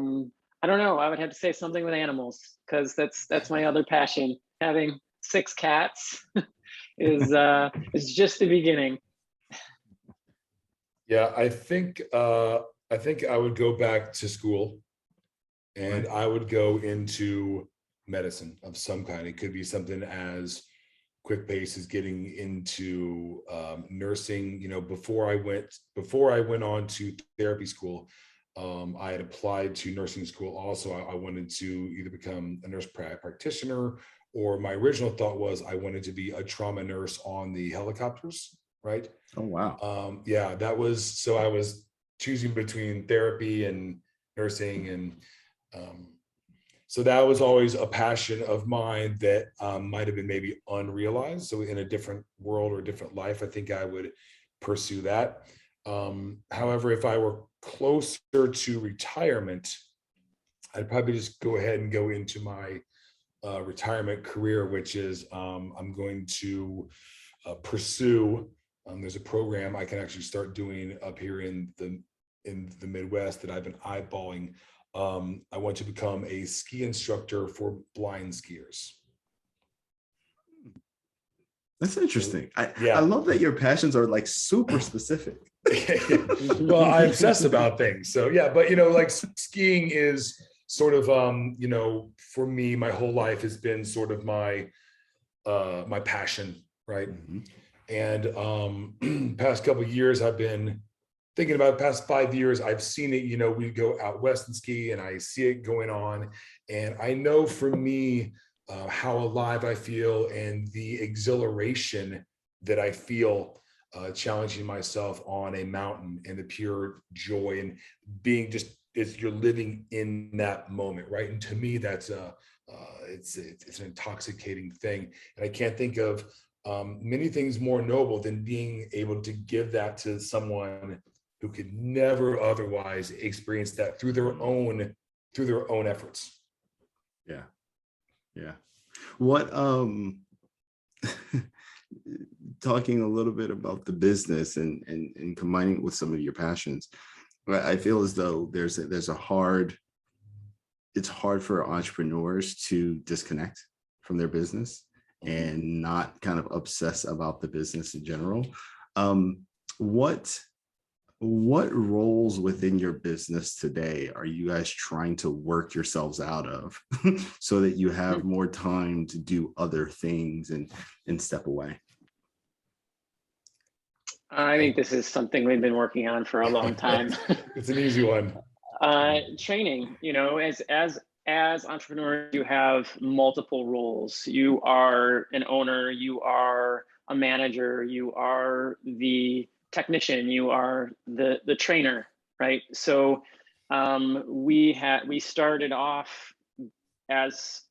Speaker 3: don't know, I would have to say something with animals, because that's my other passion. Having 6 cats is just the beginning.
Speaker 2: Yeah, I think I would go back to school, and
Speaker 1: Right.
Speaker 2: I would go into medicine of some kind. It could be something as quick pace as getting into nursing. You know, before I went on to therapy school, I had applied to nursing school. Also, I wanted to either become a nurse practitioner, or my original thought was I wanted to be a trauma nurse on the helicopters. Right.
Speaker 1: Oh, wow.
Speaker 2: Yeah, that was, so I was choosing between therapy and nursing, and um, so that was always a passion of mine that might have been maybe unrealized. So in a different world or different life, I think I would pursue that. However, if I were closer to retirement, I'd probably just go ahead and go into my retirement career, which is I'm going to pursue. There's a program I can actually start doing up here in the Midwest that I've been eyeballing. I want to become a ski instructor for blind skiers.
Speaker 1: That's interesting. I
Speaker 2: Yeah.
Speaker 1: love that your passions are like super specific.
Speaker 2: Well, I obsess about things. So yeah, but you know, like skiing is sort of you know, for me, my whole life has been sort of my passion, right?
Speaker 1: Mhm.
Speaker 2: And past couple of years, I've been thinking about the past 5 years. I've seen it, you know, we go out west and ski, and I see it going on. And I know for me, how alive I feel and the exhilaration that I feel challenging myself on a mountain, and the pure joy and being just, it's, you're living in that moment, right? And to me, that's it's an intoxicating thing, and I can't think of many things more noble than being able to give that to someone who could never otherwise experience that through their own efforts.
Speaker 1: Yeah. Yeah. What talking a little bit about the business and combining it with some of your passions, I feel as though it's hard for entrepreneurs to disconnect from their business and not kind of obsess about the business in general. Um, what roles within your business today are you guys trying to work yourselves out of so that you have more time to do other things and step away?
Speaker 3: I think this is something we've been working on for a long time.
Speaker 2: It's an easy one.
Speaker 3: Training, you know, as entrepreneurs, you have multiple roles. You are an owner, you are a manager, you are the technician, you are the trainer, right? So we started off as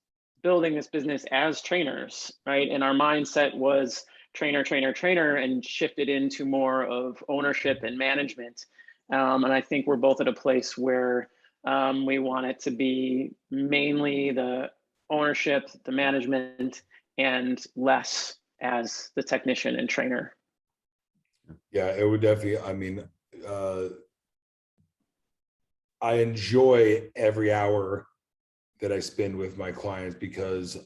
Speaker 3: building this business as trainers, right? And our mindset was trainer, trainer, trainer, and shifted into more of ownership and management. And I think we're both at a place where we want it to be mainly the ownership, the management, and less as the technician and trainer.
Speaker 2: Yeah, it would definitely, I mean, I enjoy every hour that I spend with my clients, because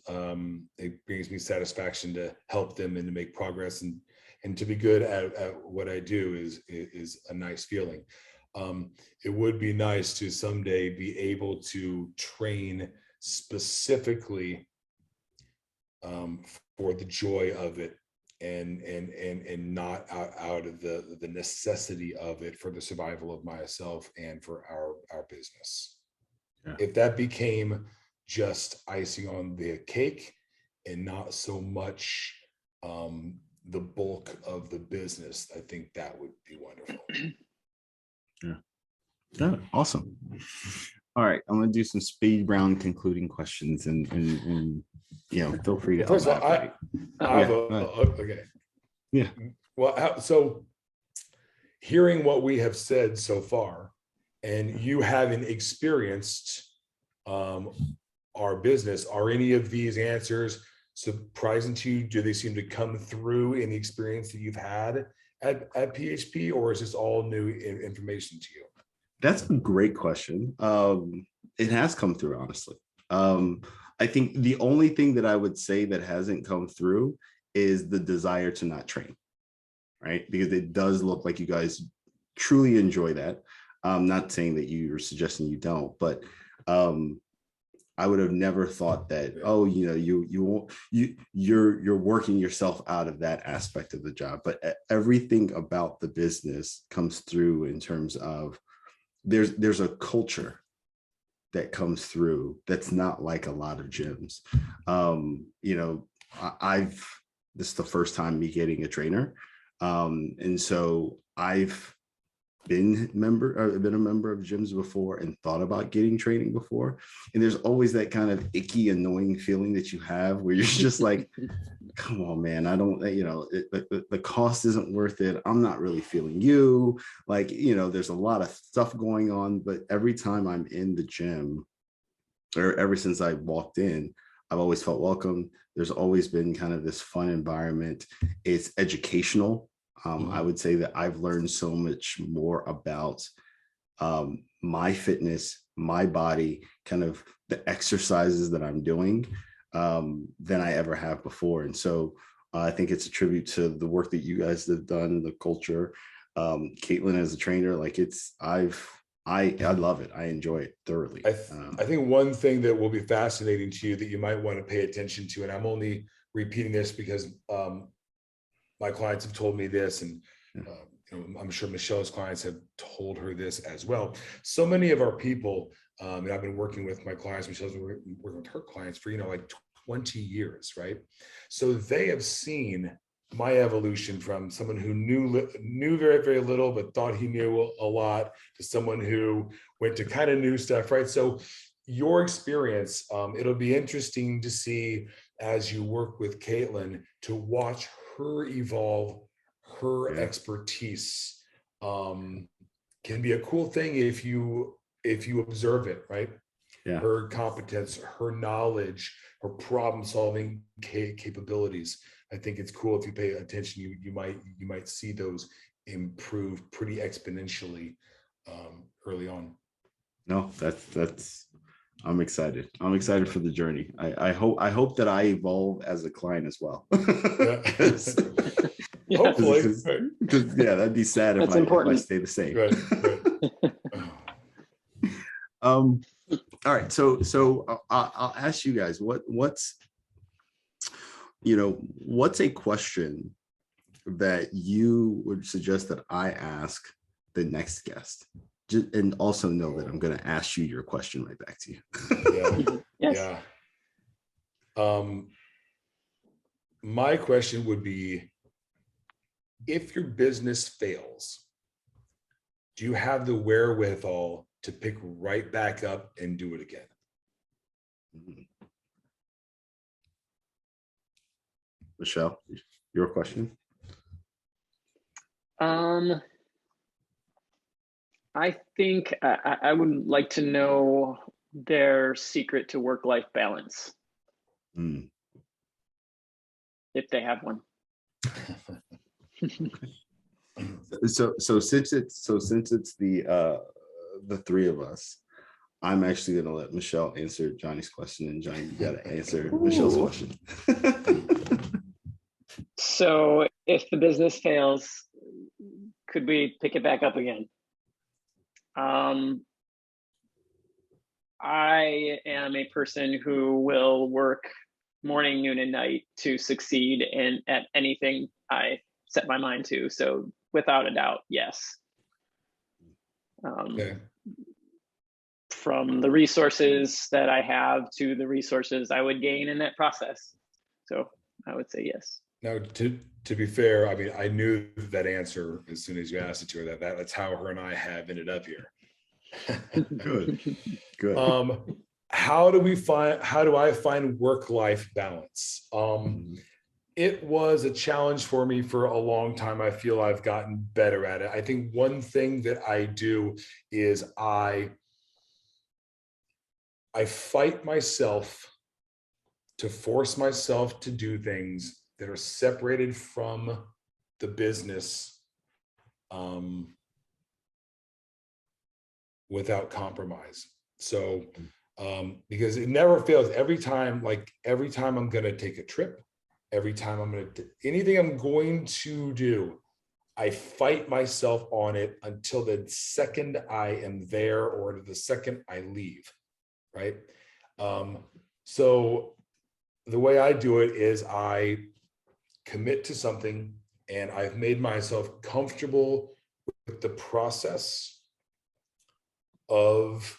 Speaker 2: it brings me satisfaction to help them and to make progress, and to be good at what I do is a nice feeling. It would be nice to someday be able to train specifically for the joy of it, and not out of the necessity of it for the survival of myself and for our business.
Speaker 1: Yeah.
Speaker 2: If that became just icing on the cake and not so much the bulk of the business, I think that would be wonderful.
Speaker 1: Yeah. Yeah. Awesome. All right. I'm going to do some speed round concluding questions, and you know, feel free to.
Speaker 2: First of all, I have okay.
Speaker 1: Yeah.
Speaker 2: Well, so hearing what we have said so far, and you having experienced our business, are any of these answers surprising to you? Do they seem to come through in the experience that you've had at PHP, or is this all new information to you?
Speaker 1: That's a great question. It has come through, honestly. I think the only thing that I would say that hasn't come through is the desire to not train, right? Because it does look like you guys truly enjoy that. I'm not saying that you're suggesting you don't, but I would have never thought that, oh, you know, you're working yourself out of that aspect of the job. But everything about the business comes through in terms of there's a culture that comes through that's not like a lot of gyms. You know, I've this is the first time me getting a trainer. And so I've been a member of gyms before and thought about getting training before. And there's always that kind of icky, annoying feeling that you have where you're just like, come on, man, I don't, you know, the cost isn't worth it. I'm not really feeling you. Like, you know, there's a lot of stuff going on, but every time I'm in the gym, or ever since I walked in, I've always felt welcome. There's always been kind of this fun environment. It's educational. I would say that I've learned so much more about my fitness, my body, kind of the exercises that I'm doing than I ever have before. And so I think it's a tribute to the work that you guys have done, the culture. Caitlin as a trainer, like I love it. I enjoy it thoroughly.
Speaker 2: I think one thing that will be fascinating to you that you might want to pay attention to, and I'm only repeating this because my clients have told me this, and you know, I'm sure Michelle's clients have told her this as well. So many of our people, and I've been working with my clients, Michelle's been working with her clients for, you know, like 20 years, right? So they have seen my evolution from someone who knew very, very little, but thought he knew a lot, to someone who went to kind of new stuff, right? So your experience, it'll be interesting to see as you work with Caitlin, to watch her evolve, her expertise can be a cool thing if you observe it, right? Yeah. Her competence, her knowledge, her problem solving capabilities. I think it's cool if you pay attention. You might see those improve pretty exponentially early on.
Speaker 1: No, that's I'm excited. I'm excited for the journey. I hope that I evolve as a client as well.
Speaker 2: Hopefully,
Speaker 1: yeah, that'd be sad if I stay the same.
Speaker 2: Right.
Speaker 1: All right, so I'll ask you guys what's a question that you would suggest that I ask the next guest? And also know that I'm going to ask you your question right back to you.
Speaker 3: Yes.
Speaker 2: Yeah. My question would be, if your business fails, do you have the wherewithal to pick right back up and do it again?
Speaker 1: Michelle, your question?
Speaker 3: I think I would like to know their secret to work-life balance. If they have one.
Speaker 1: So since it's the three of us, I'm actually going to let Michelle answer Johnny's question, and Johnny, you got to answer Michelle's question.
Speaker 3: So if the business fails, could we pick it back up again? I am a person who will work morning, noon, and night to succeed at anything I set my mind to. So without a doubt, yes.
Speaker 2: Okay.
Speaker 3: From the resources that I have to the resources I would gain in that process. So I would say yes.
Speaker 2: Now, to be fair, I mean, I knew that answer as soon as you asked it to her. That's how her and I have ended up here.
Speaker 1: Good.
Speaker 2: How do I find work-life balance? It was a challenge for me for a long time. I feel I've gotten better at it. I think one thing that I do is I fight myself to force myself to do things that are separated from the business without compromise. So because it never fails. Every time I'm going to take a trip, every time anything I'm going to do, I fight myself on it until the second I am there or the second I leave, right? So the way I do it is I commit to something, and I've made myself comfortable with the process of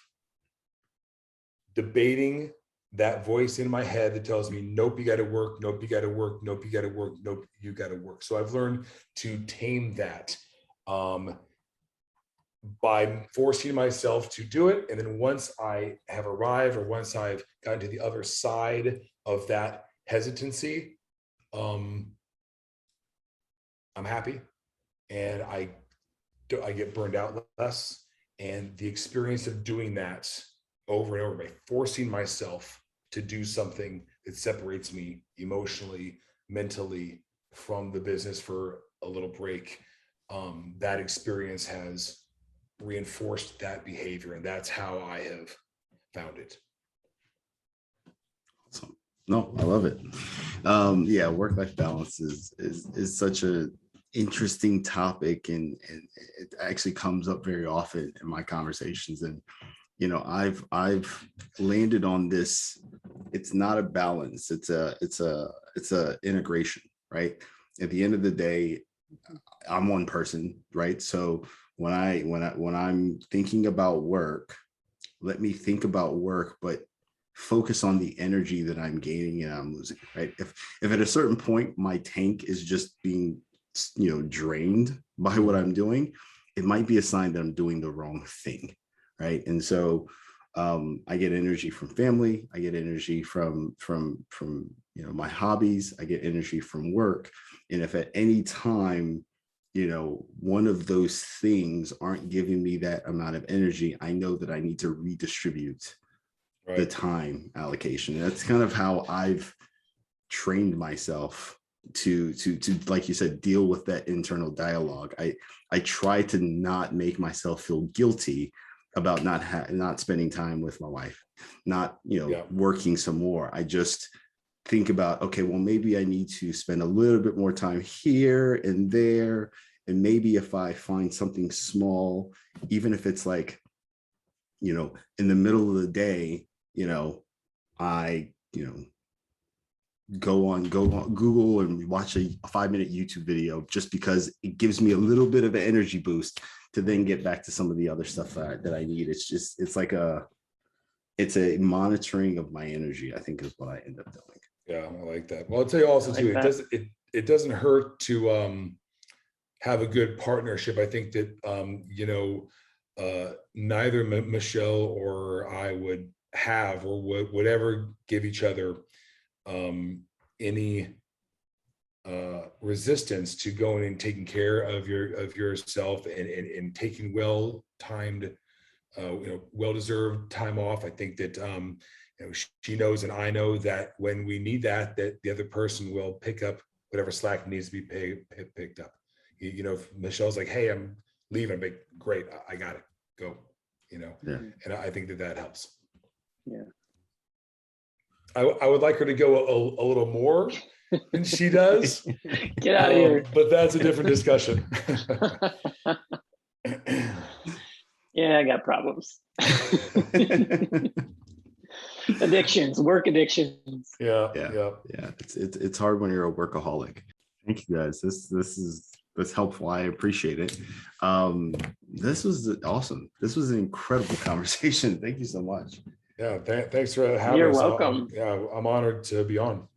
Speaker 2: debating that voice in my head that tells me, nope, you got to work, nope, you got to work, nope, you got to work, nope, you got to work. So I've learned to tame that by forcing myself to do it. And then once I have arrived, or once I've gotten to the other side of that hesitancy, I'm happy, and I get burned out less. And the experience of doing that over and over, by forcing myself to do something that separates me emotionally, mentally from the business for a little break, that experience has reinforced that behavior, and that's how I have found it.
Speaker 1: Awesome. No, I love it. Yeah, work-life balance is such a interesting topic, and it actually comes up very often in my conversations. And you know, I've landed on this. It's not a balance. It's a integration, right? At the end of the day, I'm one person, right? So when I'm thinking about work, let me think about work, but focus on the energy that I'm gaining and I'm losing, right? If at a certain point my tank is just being, drained by what I'm doing, it might be a sign that I'm doing the wrong thing, right? And so I get energy from family, I get energy from my hobbies, I get energy from work. And if at any time, one of those things aren't giving me that amount of energy, I know that I need to redistribute the time allocation. And that's kind of how I've trained myself to like you said, deal with that internal dialogue. I try to not make myself feel guilty about not spending time with my wife, not working some more. I just think about, okay, well, maybe I need to spend a little bit more time here and there. And maybe if I find something small, even if it's like, in the middle of the day, I, go on Google and watch a 5-minute YouTube video, just because it gives me a little bit of an energy boost to then get back to some of the other stuff that I need. It's a monitoring of my energy, I think, is what I end up doing.
Speaker 2: Yeah, I like that. Well, I'll tell you also too, it doesn't hurt to have a good partnership. I think that neither Michelle or I would have or would ever give each other any resistance to going and taking care of yourself and taking well-timed, well-deserved time off. I think that she knows and I know that when we need that the other person will pick up whatever slack needs to be picked up. If Michelle's like, hey, I'm leaving, I'm like, great, I got it, go.
Speaker 1: Yeah.
Speaker 2: And I think that helps.
Speaker 3: Yeah.
Speaker 2: I would like her to go a little more than she does.
Speaker 3: Get out of here.
Speaker 2: But that's a different discussion.
Speaker 3: Yeah, I got problems. Addictions, work addictions.
Speaker 2: Yeah.
Speaker 1: It's hard when you're a workaholic. Thank you guys. That's helpful. I appreciate it. This was awesome. This was an incredible conversation. Thank you so much.
Speaker 2: Yeah, thanks for having us.
Speaker 3: You're welcome.
Speaker 2: I'm honored to be on.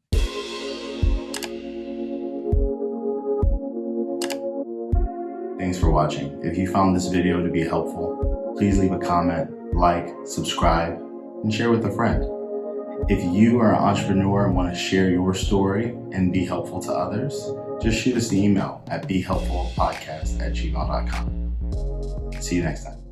Speaker 1: Thanks for watching. If you found this video to be helpful, please leave a comment, like, subscribe, and share with a friend. If you are an entrepreneur and want to share your story and be helpful to others, just shoot us an email at behelpfulpodcast@gmail.com. See you next time.